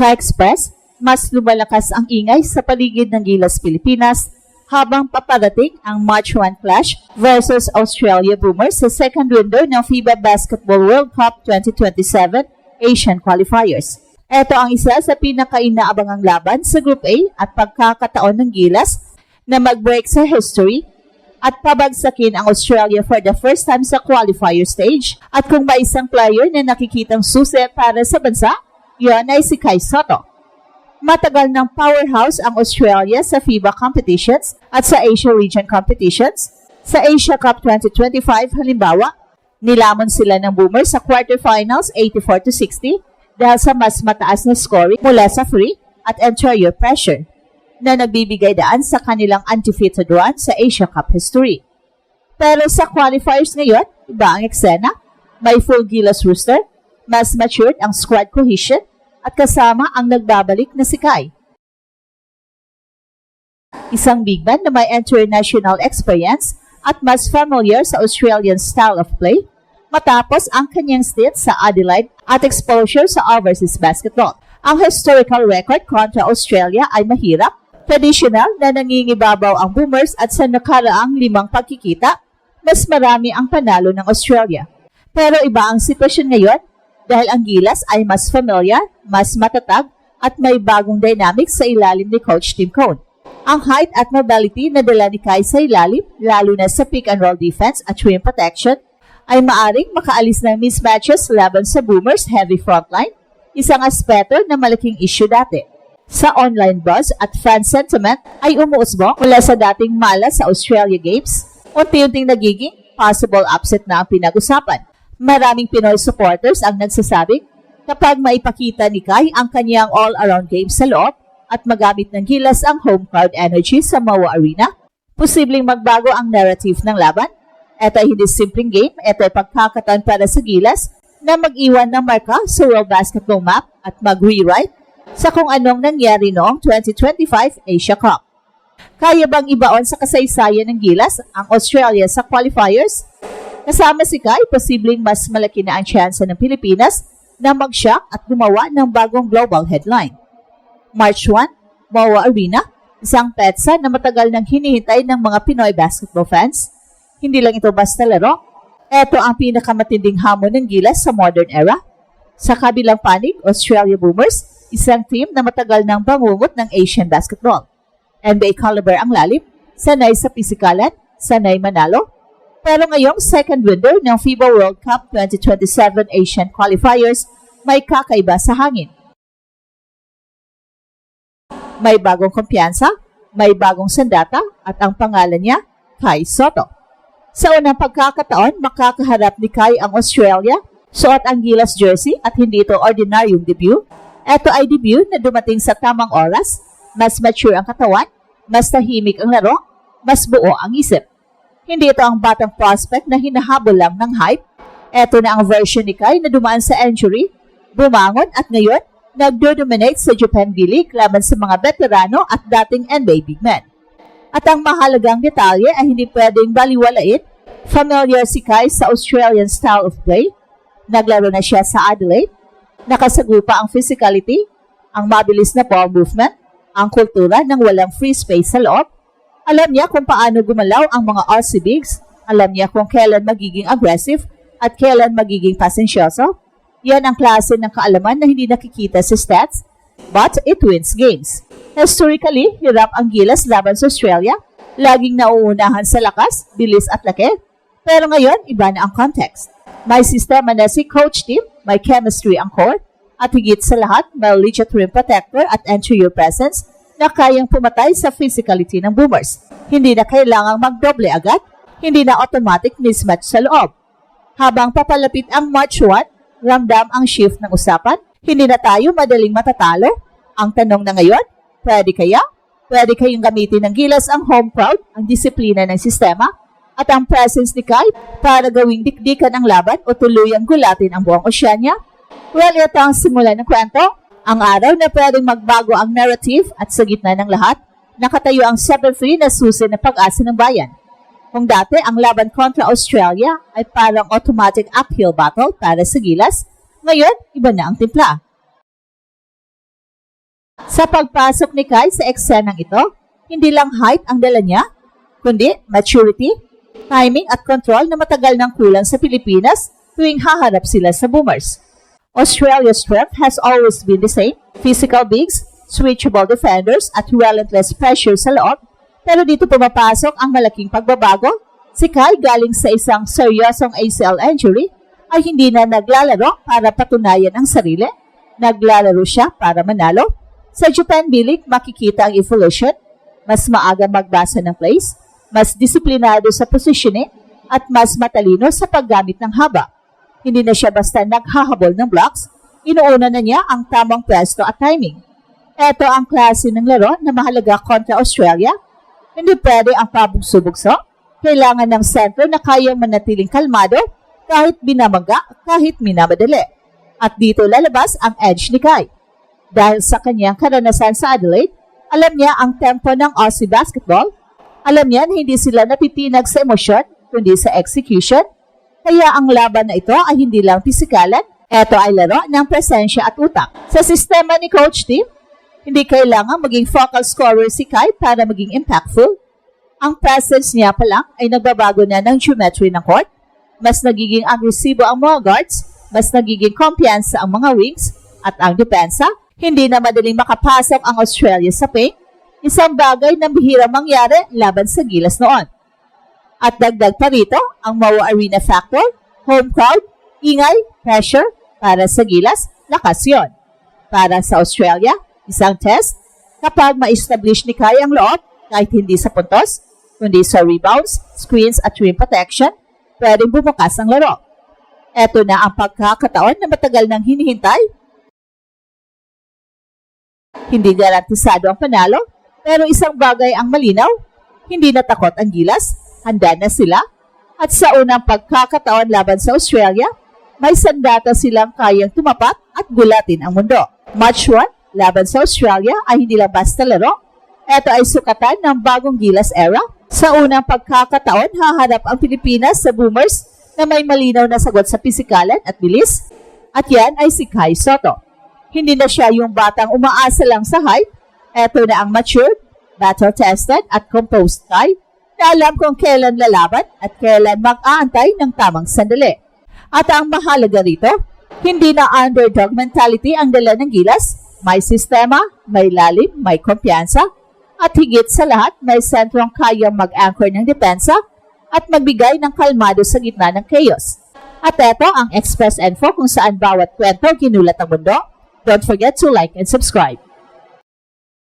Ka-Express, mas lumalakas ang ingay sa paligid ng Gilas, Pilipinas habang paparating ang March 1 clash versus Australia Boomers sa second window ng FIBA Basketball World Cup 2027 Asian Qualifiers. Ito ang isa sa pinaka-inaabangang laban sa Group A at pagkakataon ng Gilas na mag-break sa history at pabagsakin ang Australia for the first time sa qualifier stage. At kung may isang player na nakikitang susi para sa bansa, yon ay si Kai Sotto. Matagal ng powerhouse ang Australia sa FIBA competitions at sa Asia Region competitions. Sa Asia Cup 2025 halimbawa, nilamon sila ng Boomers sa quarterfinals 84-60 dahil sa mas mataas na scoring mula sa free at interior pressure na nagbibigay daan sa kanilang undefeated run sa Asia Cup history. Pero sa qualifiers ngayon, iba ang eksena. May full Gilas roster, mas matured ang squad cohesion, at kasama ang nagbabalik na si Kai. Isang big man na may international experience at mas familiar sa Australian style of play matapos ang kanyang stint sa Adelaide at exposure sa overseas basketball. Ang historical record kontra Australia ay mahirap. Traditional na nangingibabaw ang Boomers at sa nakaraang 5 pagkikita, mas marami ang panalo ng Australia. Pero iba ang sitwasyon ngayon dahil ang Gilas ay mas familiar, mas matatag at may bagong dynamics sa ilalim ni Coach Tim Cone. Ang height at mobility na dala ni Kai sa ilalim, lalo na sa pick-and-roll defense at rim protection, ay maaring makaalis ng mismatches laban sa Boomers' heavy frontline, isang aspeto na malaking issue dati. Sa online buzz at fan sentiment ay umuusbong mula sa dating malas sa Australia Games, unti-unting nagiging possible upset na ang pinag-usapan. Maraming Pinoy supporters ang nagsasabing kapag maipakita ni Kai ang kanyang all-around game sa loob at magamit ng Gilas ang home crowd energy sa MOA Arena, posibleng magbago ang narrative ng laban. Ito ay hindi simpleng game, ito ay pagkakataon para sa Gilas na mag-iwan ng marka sa World Basketball map at mag-rewrite sa kung anong nangyari noong 2025 Asia Cup. Kaya bang ibaon sa kasaysayan ng Gilas ang Australia sa qualifiers? Kasama si Kai, posibleng mas malaki na ang tsansa ng Pilipinas na mag-shock at gumawa ng bagong global headline. March 1, MOA Arena, isang petsa na matagal nang hinihintay ng mga Pinoy basketball fans. Hindi lang ito basta laro. Ito ang pinakamatinding hamon ng Gilas sa modern era. Sa kabilang panig, Australia Boomers, isang team na matagal nang bangungot ng Asian basketball. NBA caliber ang lalim, sanay sa pisikalan, sanay manalo. Pero ngayong second window ng FIBA World Cup 2027 Asian Qualifiers, may kakaiba sa hangin. May bagong kumpiyansa, may bagong sandata, at ang pangalan niya, Kai Sotto. Sa unang pagkakataon, makakaharap ni Kai ang Australia, suot ang Gilas jersey at hindi ito ordinaryong debut. Ito ay debut na dumating sa tamang oras, mas mature ang katawan, mas tahimik ang laro, mas buo ang isip. Hindi ito ang batang prospect na hinahabol lang ng hype. Ito na ang version ni Kai na dumaan sa injury, bumangon at ngayon nagdo-dominate sa Japan B-League laban sa mga veterano at dating NBA big men. At ang mahalagang detalye ay hindi pwedeng baliwalain. Familiar si Kai sa Australian style of play. Naglaro na siya sa Adelaide. Nakasagupa ang physicality, ang mabilis na ball movement, ang kultura ng walang free space sa loob. Alam niya kung paano gumalaw ang mga Aussie bigs. Alam niya kung kailan magiging aggressive at kailan magiging pasensyoso. Yan ang klase ng kaalaman na hindi nakikita sa stats, but it wins games. Historically, hirap ang Gilas laban sa Australia. Laging nauunahan sa lakas, bilis at laki. Pero ngayon, iba na ang context. May sistema na si Coach Tim, may chemistry ang court, at higit sa lahat, may legit rim protector at interior presence na kayang pumatay sa physicality ng Boomers. Hindi na kailangang magdoble agad, hindi na automatic mismatch sa loob. Habang papalapit ang March 1, ramdam ang shift ng usapan, hindi na tayo madaling matatalo. Ang tanong na ngayon, pwede kaya? Pwede kayong gamitin ng Gilas ang home crowd, ang disiplina ng sistema, at ang presence ni Kai para gawing dikdikan ang laban o tuluyang gulatin ang buong Oceania? Well, ito ang simula ng kwento. Ang araw na pwedeng magbago ang narrative at sa gitna ng lahat, nakatayo ang 7-3 na susi ng pag-asa ng bayan. Kung dati ang laban kontra Australia ay parang automatic uphill battle para sa Gilas, ngayon iba na ang timpla. Sa pagpasok ni Kai sa eksenang ito, hindi lang height ang dala niya, kundi maturity, timing at control na matagal nang kulang sa Pilipinas tuwing haharap sila sa Boomers. Australia's strength has always been the same, physical bigs, switchable defenders at relentless pressure sa loob, pero dito pumapasok ang malaking pagbabago. Si Kai galing sa isang seryosong ACL injury ay hindi na naglalaro para patunayan ang sarili, naglalaro siya para manalo. Sa Japan B-League, makikita ang evolution, mas maaga magbasa ng plays, mas disiplinado sa positioning, at mas matalino sa paggamit ng haba. Hindi na siya basta naghahabol ng blocks, inuuna na niya ang tamang pwesto at timing. Ito ang klase ng laro na mahalaga kontra Australia. Hindi pwede ang pabugso-bugso. Kailangan ng sentro na kayang manatiling kalmado kahit binamaga, kahit minamadali. At dito lalabas ang edge ni Kai. Dahil sa kanyang karanasan sa Adelaide, alam niya ang tempo ng Aussie basketball. Alam niya na hindi sila napitinag sa emosyon, kundi sa execution. Kaya ang laban na ito ay hindi lang pisikalan, ito ay laro ng presensya at utak. Sa sistema ni Coach Tim, hindi kailangan maging focal scorer si Kai para maging impactful. Ang presence niya pa lang ay nagbabago na ng geometry ng court. Mas nagiging agresibo ang mga guards, mas nagiging kumpiyansa ang mga wings at ang depensa. Hindi na madaling makapasok ang Australia sa paint, isang bagay na bihira mangyari laban sa Gilas noon. At dagdag pa rito ang Moa Arena factor, home crowd, ingay, pressure. Para sa Gilas, lakas yun. Para sa Australia, isang test, kapag ma-establish ni Kai ang loob, kahit hindi sa puntos, kundi sa rebounds, screens at rim protection, pwedeng bumukas ang laro. Ito na ang pagkakataon na matagal nang hinihintay. Hindi garantisado ang panalo, pero isang bagay ang malinaw, hindi natakot ang Gilas, handa na sila, at sa unang pagkakataon laban sa Australia, may sandata silang kayang tumapat at gulatin ang mundo. Match 1 laban sa Australia ay hindi lang basta laro, ito ay sukatan ng bagong Gilas era. Sa unang pagkakataon, haharap ang Pilipinas sa Boomers na may malinaw na sagot sa pisikalan at bilis, at yan ay si Kai Sotto. Hindi na siya yung batang umaasa lang sa hype, ito na ang matured, battle-tested at composed Kai na alam kung kailan lalaban at kailan mag-aantay ng tamang sandali. At ang mahalaga rito, hindi na underdog mentality ang dala ng Gilas, may sistema, may lalim, may kumpiyansa, at higit sa lahat, may sentrong kayang mag-anchor ng depensa at magbigay ng kalmado sa gitna ng chaos. At ito ang Express Info kung saan bawat kwento ginulat ang mundo. Don't forget to like and subscribe.